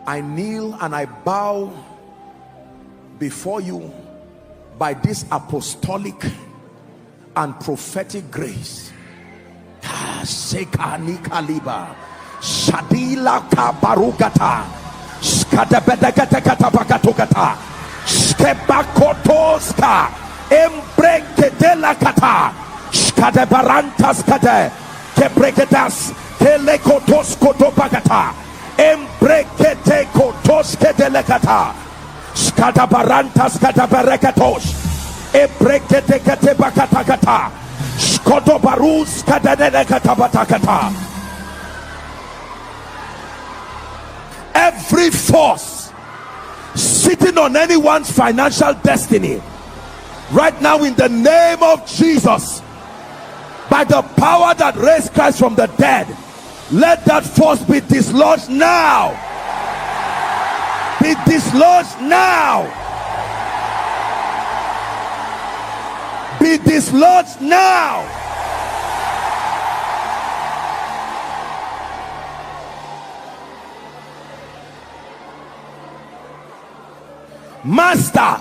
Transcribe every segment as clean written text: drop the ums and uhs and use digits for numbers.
I kneel and I bow before you by this apostolic and prophetic grace. Sekani kaliba shadila kabarugata skadabedekata bakatugata skebakotoska embrekedela kata skadebarantas kade kebrekedas telekotos kotobagata embrekete kotoske delekata skadabarantas kadaberekatos ebrekete kate bakatakata skodobarus kadanelekata batakata. Every force sitting on anyone's financial destiny right now, in the name of Jesus, by the power that raised Christ from the dead, let that force be dislodged now. Be dislodged now. Be dislodged now. Master,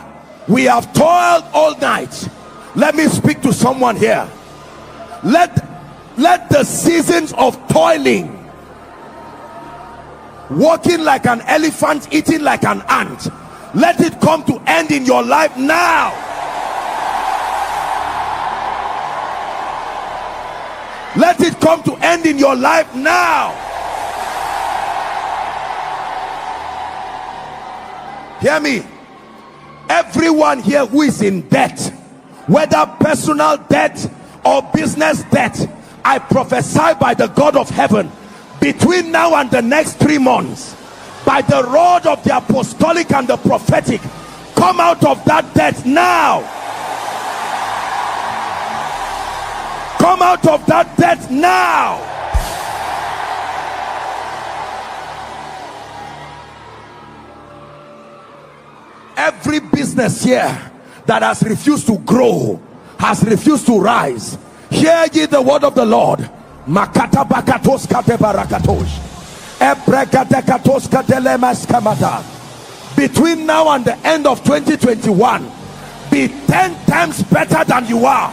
we have toiled all night. Let me speak to someone here. Let the seasons of toiling, walking like an elephant, eating like an ant, let it come to end in your life now. Let it come to end in your life now. Hear me. Everyone here who is in debt, whether personal debt or business debt, I prophesy by the God of heaven, between now and the next 3 months, by the rod of the apostolic and the prophetic, come out of that debt now. Come out of that debt now. Every business here that has refused to grow, has refused to rise, hear ye the word of the Lord. Makata bakatos kate barakatosh. Ebrekatekatos katelemas kamata. Between now and the end of 2021, be 10 times better than you are.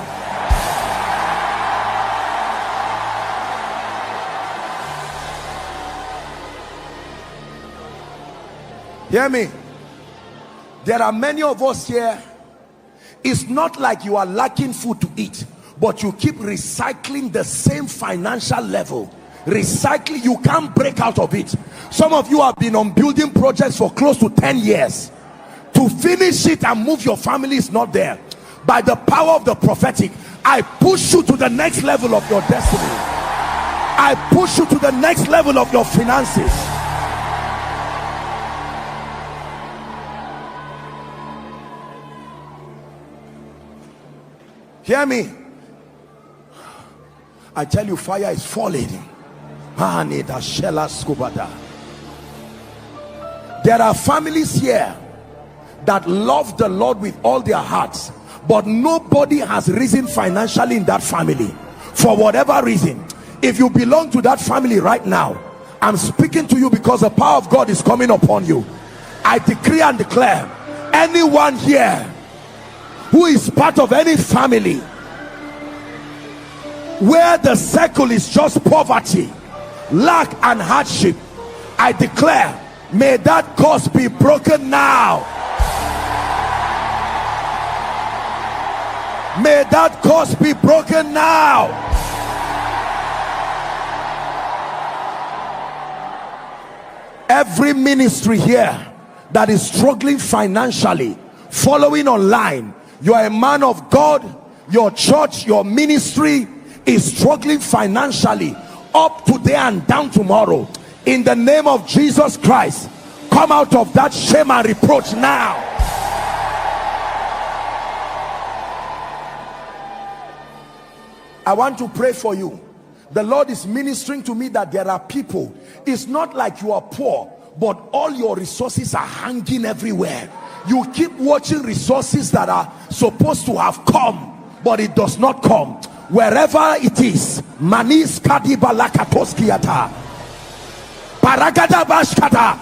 Hear me. There are many of us here. It's not like you are lacking food to eat, but you keep recycling the same financial level. Recycling, you can't break out of it. Some of you have been on building projects for close to 10 years. To finish it and move your family is not there. By the power of the prophetic, I push you to the next level of your destiny. I push you to the next level of your finances. Hear me. I tell you, fire is falling. There are families here that love the Lord with all their hearts, but nobody has risen financially in that family for whatever reason. If you belong to that family right now, I'm speaking to you because the power of God is coming upon you. I decree and declare, anyone here who is part of any family where the circle is just poverty, lack and hardship, I declare, may that curse be broken now. May that curse be broken now. Every ministry here that is struggling financially, following online, you are a man of God, your church, your ministry is struggling financially, up today and down tomorrow, in the name of Jesus Christ, come out of that shame and reproach now. I want to pray for you. The Lord is ministering to me that there are people, it's not like you are poor, but all your resources are hanging everywhere. You keep watching resources that are supposed to have come, but it does not come. Wherever it is, manis kadi balakatoskiata paragada bashkata,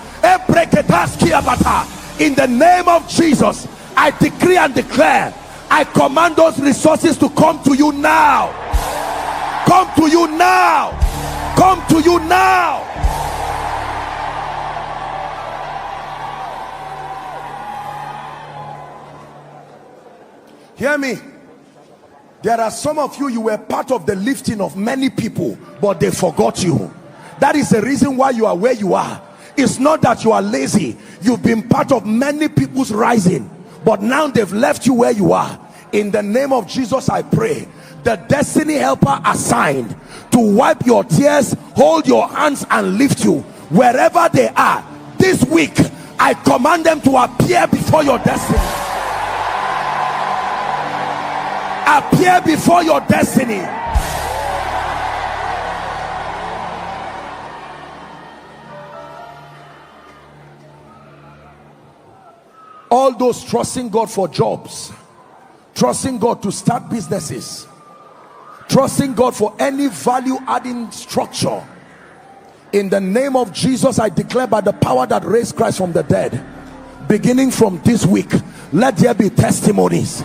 In the name of Jesus, I decree and declare, I command those resources to come to you now. Come to you now. Come to you now. Hear me. There are some of you, you were part of the lifting of many people, but they forgot you. That is the reason why you are where you are. It's not that you are lazy. You've been part of many people's rising, but now they've left you where you are. In the name of Jesus, I pray, the destiny helper assigned to wipe your tears, hold your hands and lift you wherever they are this week, I command them to appear before your destiny. Appear before your destiny. All those trusting God for jobs, trusting God to start businesses, trusting God for any value adding structure, in the name of Jesus, I declare by the power that raised Christ from the dead, beginning from this week, let there be testimonies.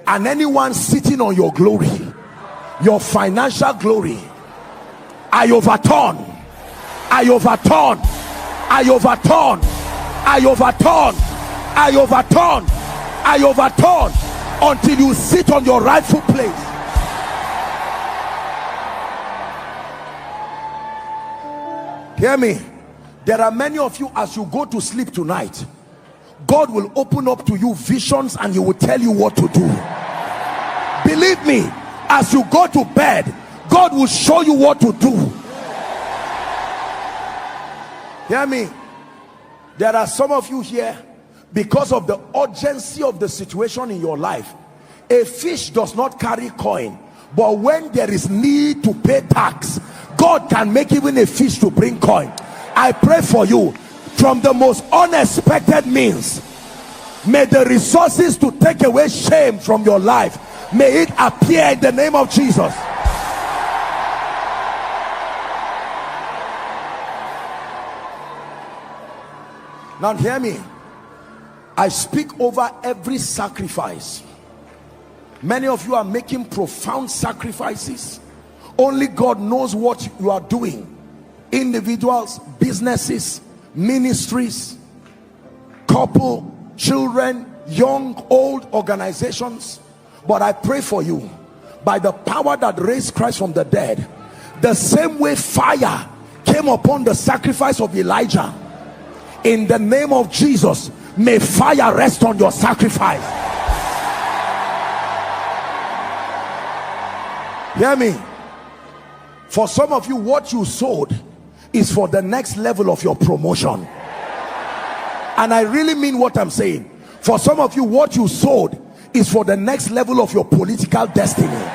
And anyone sitting on your glory, your financial glory, I overturn, I overturn, I overturn, I overturn, I overturn, I overturn, until you sit on your rightful place. Hear me. There are many of you, as you go to sleep tonight, God will open up to you visions and he will tell you what to do. Believe me, as you go to bed, God will show you what to do. Hear me. There are some of you here, because of the urgency of the situation in your life, a fish does not carry coin, but when there is need to pay tax, God can make even a fish to bring coin. I pray for you, from the most unexpected means, may the resources to take away shame from your life, may it appear in the name of Jesus. Now hear me. I speak over every sacrifice. Many of you are making profound sacrifices. Only God knows what you are doing. Individuals, businesses, ministries, couple, children, young, old, organizations. But I pray for you, by the power that raised Christ from the dead, the same way fire came upon the sacrifice of Elijah, in the name of Jesus, may fire rest on your sacrifice. Hear me. For some of you, what you sowed is for the next level of your promotion. And I really mean what I'm saying. For some of you, what you sowed is for the next level of your political destiny.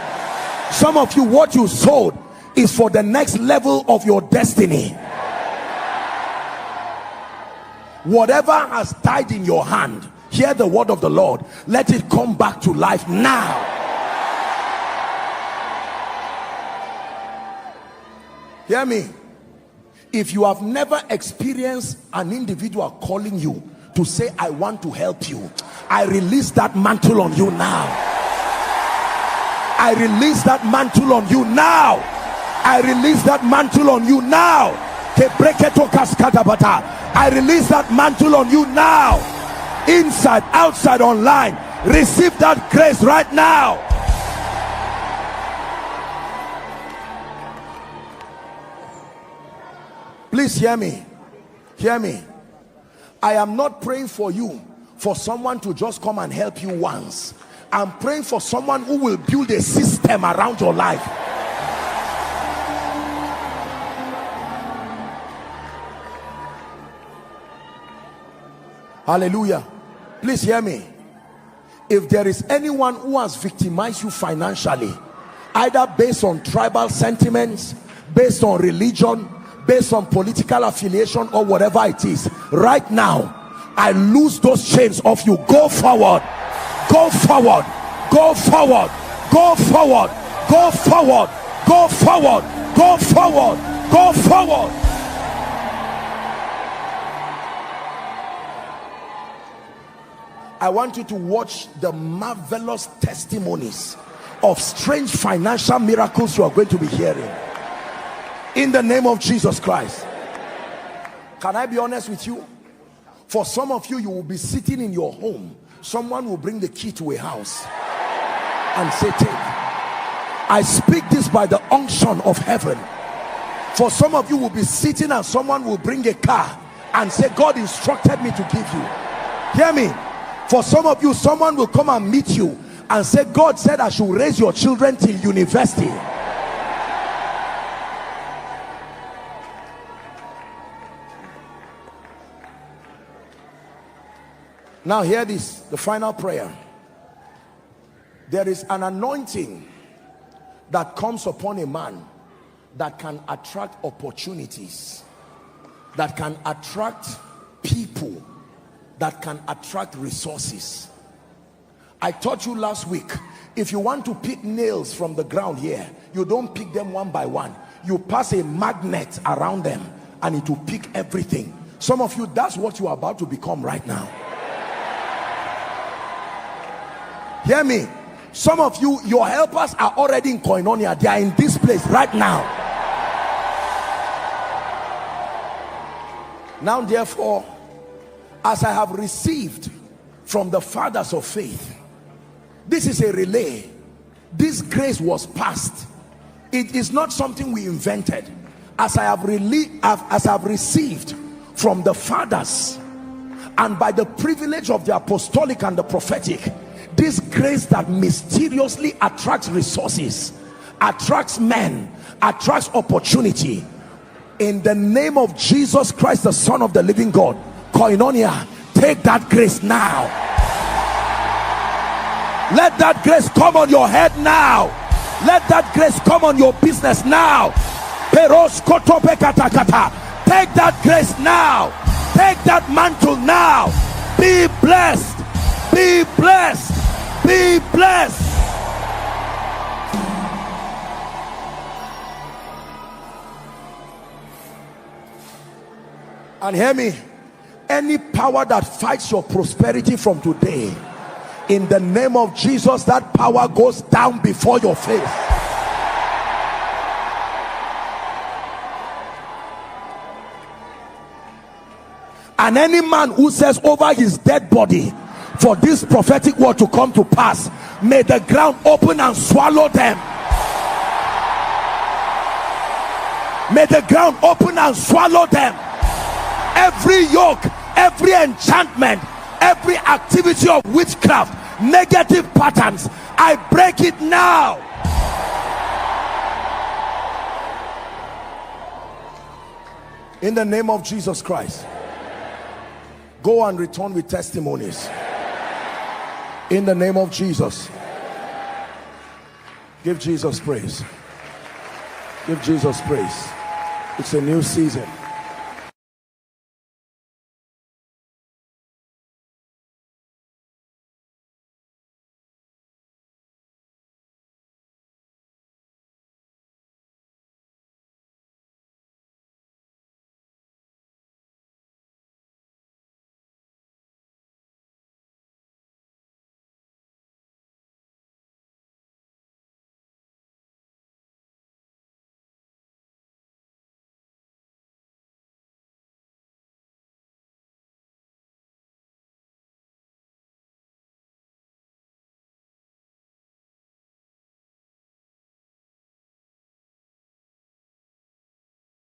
Some of you, what you sowed is for the next level of your destiny. Whatever has died in your hand, hear the word of the Lord, let it come back to life now. Hear me. If you have never experienced an individual calling you to say, I want to help you, I release that mantle on you now. I release that mantle on you now. I release that mantle on you now. I release that mantle on you now. Inside, outside, online. Receive that grace right now. Please hear me. Hear me. I am not praying for you for someone to just come and help you once. I'm praying for someone who will build a system around your life. Hallelujah. Please hear me. If there is anyone who has victimized you financially, either based on tribal sentiments, based on religion, based on political affiliation, or whatever it is, right now I lose those chains off you. Go forward, go forward, go forward, go forward, Go forward, go forward, go forward, go forward. I want you to watch the marvelous testimonies of strange financial miracles you are going to be hearing in the name of Jesus Christ. Can I be honest with you? For some of you, you will be sitting in your home, someone will bring the key to a house and say, take. I speak this by the unction of heaven. For some of you will be sitting and someone will bring a car and say, God instructed me to give you. Hear me. For some of you, someone will come and meet you and say, God said I should raise your children till university. Now hear this, the final prayer. There is an anointing that comes upon a man that can attract opportunities, that can attract people, that can attract resources. I taught you last week, if you want to pick nails from the ground here, you don't pick them one by one. You pass a magnet around them and it will pick everything. Some of you, that's what you are about to become right now. Hear me. Some of you, your helpers are already in Koinonia. They are in this place right now. Now therefore, as I have received from the fathers of faith, this is a relay. This grace was passed. It is not something we invented. As I have received from the fathers, and by the privilege of the apostolic and the prophetic, this grace that mysteriously attracts resources, attracts men, attracts opportunity, in the name of Jesus Christ, the Son of the living God, Koinonia, take that grace now. Let that grace come on your head now. Let that grace come on your business now. Take that grace now. Take that mantle now. Be blessed. Be blessed. Be blessed. And hear me. Any power that fights your prosperity from today, in the name of Jesus, that power goes down before your face. And any man who says over his dead body, for this prophetic word to come to pass, may the ground open and swallow them. May the ground open and swallow them. Every yoke, every enchantment, every activity of witchcraft, negative patterns, I break it now. In the name of Jesus Christ. Go and return with testimonies. In the name of Jesus. Give Jesus praise. Give Jesus praise. It's a new season.